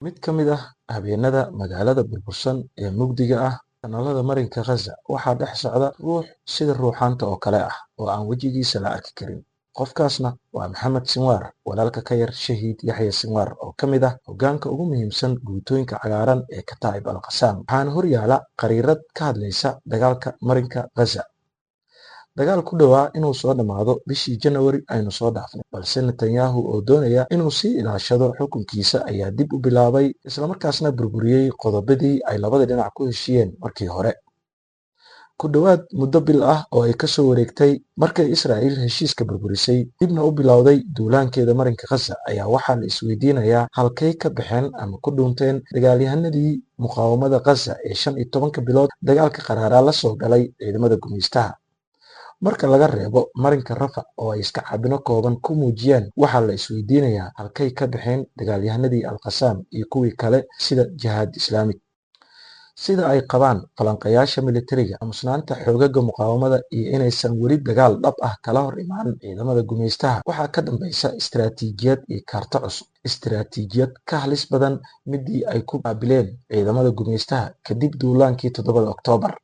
Mid ka mid ah habeenada magaalada burbursan ee mugdiga ah kanaalada marinka Gaza waxaa dhex socda ruux sida ruuxaanta oo kale ah oo aan wejigiisa la arki karin. Qofkaasna waa Maxamed Sinwar, walaalka ka yar Shahiid Yaxya Sinwar oo ka mid ah hoggaanka ugu muhiimsan guutooyinka cagaaran ee Kataa'ib al-Qassam. Waxaana horyaala qariirad ka hadlaysa dagaalka marinka Gaza. Dagaal ku dhowaa inuu soo dhammaado bishii January aynu soo dhaafnay, balse Netanyahu oo doonaya inuu sii ilaashado xukunkiisa ayaa dib u bilaabay islamarkaasna burburiyey qodobadii ay labada dhinac ku heshiiyeen markii hore. Ku dhowaad muddo bil ah oo ay kasoo wareegtay markay Israa'iil heshiiska burburisay dibna u bilowday duulaankeeda marinka Gaza ayaa waxaa la isweydiinayaa halkay ka baxeen ama ku dhuunteen dagaalyahanadii muqaawamada Gaza ee 15 bilood dagaalka qaraaraa la soo galay ciidamada gumeystaha. Marka laga reebo marinka Rafa oo ay iska cabino kooban ku muujiyeen, waxaa la isweydiinayaa halkay ka baxeen dagaalyahanadii al-Qassam iyo kuwii kale sida Jihaad Islaamig. Sida ay qabaan falanqayaasha militariga, aamusnaanta xoogagga muqaawamada iyo inaysan weli dagaal dhab ah kala hor imaan ciidamada gumeystaha waxaa ka dambaysa istiraatiijiyad iyo kaarto cusub. Istiraatiijiyad ka halis badan midii ay ku qaabileen ciidamada gumeystaha kadib duulaankii 7 Oktoobar.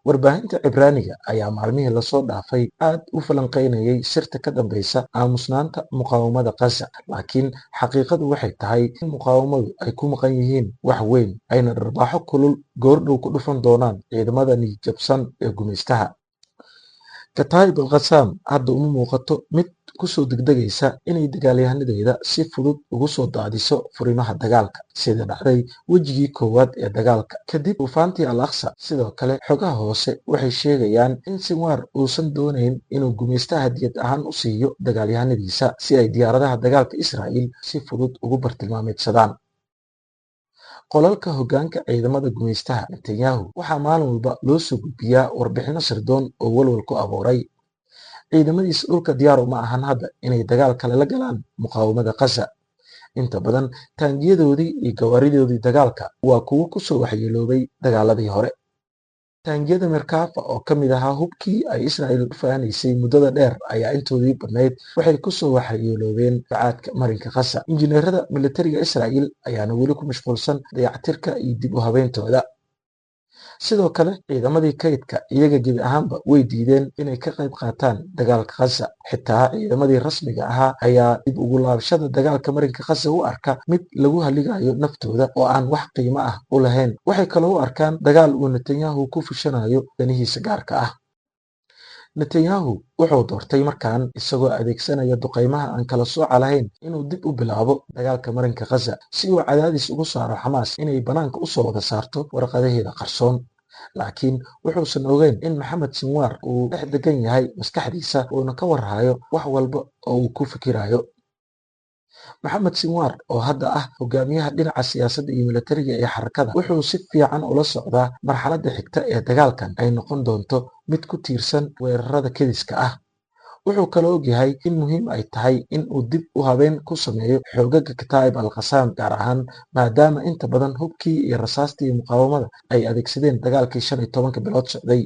Warbaahinta Cibraaniga ayaa maalmihii lasoo dhaafay aad u falanqeynayay sirta ka dambaysa aamusnaanta muqaawamada Gaza, laakiin xaqiiqadu waxay tahay in muqaawamadu ay ku maqan yihiin wax weyn, ayna dharbaaxo kulul goordhow ku dhufan doonaan ciidamada niyad-jabsan ee gumeystaha. Kataa'ib al-Qassam hadda uma muuqato mid kusoo degdegaysa inay dagaalyahanadeeda si fudud ugu soo daadiso furimaha dagaalka sida dhacday wejigii koowaad ee dagaalka kadib duufaantii al-Aqsa. Sidoo kale xogaha hoose waxay sheegayaan in Sinwar uusan doonayn inuu gumeystaha hadiyad ahaan u siiyo dagaalyahanadiisa si ay diyaaradaha dagaalka Israa'iil si fudud ugu bartilmaameedsadaan. Qolalka hoggaanka ciidamada gumeystaha Netanyahu waxaa maalin walba loo soo gudbiyaa warbixino sirdoon oo walwal ku abuuray. Ciidamadiisa dhulka diyaar uma ahan hadda inay dagaal kale la galaan muqaawamada Gaza. Inta badan taangiyadoodii iyo gawaaridoodii dagaalka waa kuwo kusoo waxyeeloobay dagaaladii hore. Taangiyada Merkava oo ka mid ahaa hubkii ay Israa'iil u faanaysay muddada dheer ayaa intoodii badnayd waxay kusoo waxyeeloobeen bacaadka marinka Gaza. Injineerada militariga Israa'iil ayaana weli ku mashquulsan dayactirka iyo dib u habeyntooda. Sidoo kale ciidamadii kaydka iyaga gebi ahaanba way diideen inay ka qayb qaataan dagaalka Gaza. Xitaa ciidamadii rasmiga ahaa ayaa dib ugu laabashada dagaalka marinka Gaza u arka mid lagu haligayo naftooda oo aan wax qiimo ah u lahayn. Waxay kaloo u arkaan dagaal uu Netanyahu ku fushanayo danihiisa gaarka ah. Netanyahu wuxuu doortay markaan isagoo adeegsanaya duqeymaha aan kala sooca lahayn inuu dib u bilaabo dagaalka marinka Gaza si uu cadaadis ugu saaro Xamaas inay banaanka u soo wada saarto warqadaheeda qarsoon. Laakiin wuxuusan ogeyn in Maxamed Sinwar uu dhex degan yahay maskaxdiisa uuna ka warhayo wax walba oo uu ku fikirayo. Maxamed Sinwar oo hadda ah hogaamiyaha dhinaca siyaasadda iyo militariga ee xarakada wuxuu si fiican ula socdaa marxaladda xigta ee dagaalkan ay noqon doonto mid ku tiirsan weerarada kediska ah. Wuxuu kaloo ogyahay in muhiim ay tahay in uu dib u habeyn ku sameeyo xoogagga Kataa'ib al-Qassam gaar ahaan maadaama inta badan hubkii iyo rasaastii muqaawamada ay adeegsadeen dagaalkii 15 bilood socday.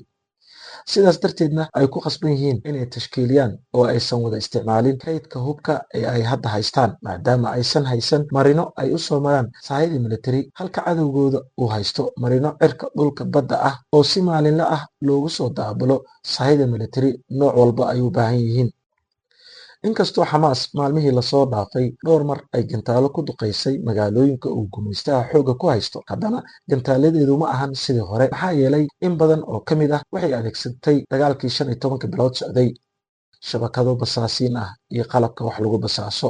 Sidaas darteedna ay ku qasban yihiin inay tashkiiliyaan oo aysan wada isticmaalin kaydka hubka ee ay hadda haystaan maadaama aysan haysan marino ay u soo maraan sahayda militari, halka cadowgooda uu haysto marino cirka dhulka badda ah oo si maalinle ah loogu soo daabulo sahayda militari nooc walba ay u baahan yihiin. Inkastoo Xamaas maalmihii lasoo dhaafay dhowr mar ay gantaalo ku duqeysay magaalooyinka uu gumeystaha xoogga ku haysto, haddana gantaaladeedu ma ahan sidii hore maxaa yeelay in badan oo ka mid ah waxay adeegsatay dagaalkii 15 bilood socday shabakado basaasiin ah iyo qalabka wax lagu basaaso.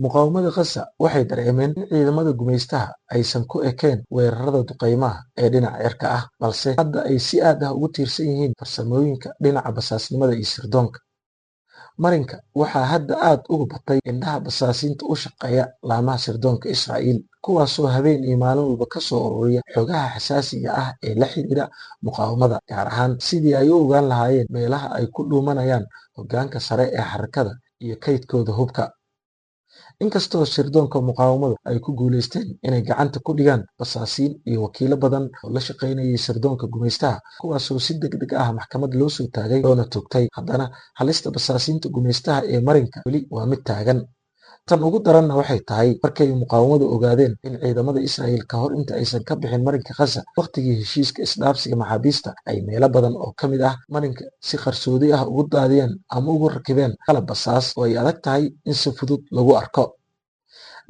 Muqaawamada Gaza waxay dareemeen in ciidamada gumeystaha aysan ku ekeen weerarada duqeymaha ee dhinaca cirka ah, balse hadda ay si aad ah ugu tiirsan yihiin farsamooyinka dhinaca basaasnimada iyo sirdoonka. Marinka waxaa hadda aad uga batay indhaha basaasiinta u shaqeeya laamaha sirdoonka Israa'iil, kuwaasoo habeen iyo maalin walba ka soo ururiya xogaha xasaasiga ah ee la xiriira muqaawamada, gaar ahaan sidii ay u ogaan lahaayeen meelaha ay ku dhuumanayaan hoggaanka sare ee xarakada iyo kaydkooda hubka. Inkastoo sirdoonka muqaawamadu ay ku guuleysteen inay gacanta ku dhigaan basaasiin iyo wakiilo badan oo la shaqeynayay sirdoonka gumeystaha kuwaasoo si degdeg ah maxkamad loo soo taagay loona toogtay, haddana halista basaasiinta gumeystaha ee marinka weli waa mid taagan. tan ugu daranna waxay tahay markay muqaawamadu ogaadeen in ciidamada Israa'iil ka hor inta aysan ka bixin marinka Gaza waqtigii heshiiska isdhaafsiga maxaabiista ay meelo badan oo ka mid ah marinka si qarsoodi ah ugu daadiyeen ama ugu rakibeen qalab basaas oo ay adag tahay in si fudud lagu arko.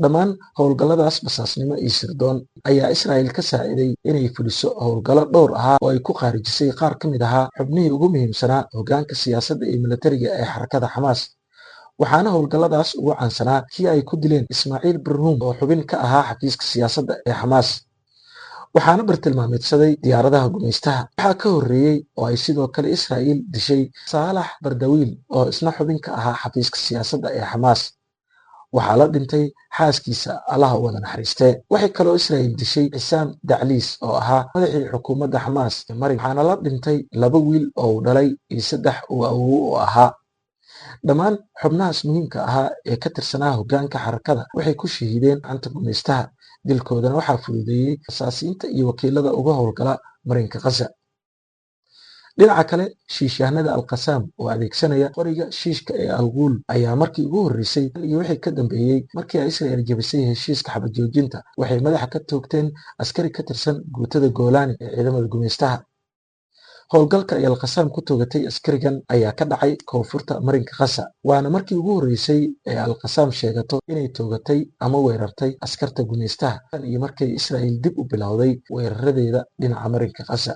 dhammaan howlgalladaas basaasnimo iyo sirdoon ayaa Israa'iil ka saaciday inay fuliso howlgallo dhowr ahaa oo ay ku khaarijisay qaar ka mid ahaa xubnihii ugu muhiimsanaa hoggaanka siyaasadda iyo militariga ee xarakada Xamaas. waxaana howlgalladaas ugu caansanaa kii ay ku dileen Ismaaciil Barruum oo xubin ka ahaa xafiiska siyaasadda ee Xamaas, waxaana bartilmaameedsaday diyaaradaha gumaystaha. waxaa ka horreeyey oo ay sidoo kale Israa'iil dishay Saalax Bardawiil oo isna xubin ka ahaa xafiiska siyaasadda ee Xamaas. waxaa la dhintay xaaskiisa, allaha u wada naxariistee. waxay kaloo Israa'iil dishay Cisaam Dacliis oo ahaa madaxii xukuumadda Xamaas ee marinka, waxaana la dhintay 2 wiil oo uu dhalay iyo 3 uu awoow u ahaa. dhammaan xubnahaas muhiimka ahaa ee ka tirsanaa hoggaanka xarakada waxay ku shahiideen gacanta gumaystaha. dilkoodana waxaa fududeeyey basaasiinta iyo wakiilada uga howlgala marinka Gaza. dhinaca kale, shiishahanada Al-Qassam oo adeegsanaya qoriga shiishka ee Al-Ghuul ayaa markii ugu horreysay iyo wixii ka dambeeyey markii ay Israa'iil jabisay heshiiska xabad joojinta waxay madaxa ka toogteen askari ka tirsan guutada Goolaani ee ciidamada gumaystaha. howlgalka ay Al-Qassam ku toogatay askarigan ayaa ka dhacay koonfurta marinka Gaza, waana markii ugu horreysay ee Al-Qassam sheegato inay toogatay ama weerartay askarta gumaystaha tan iyo markay Israa'iil dib u bilowday weeraradeeda dhinaca marinka Gaza.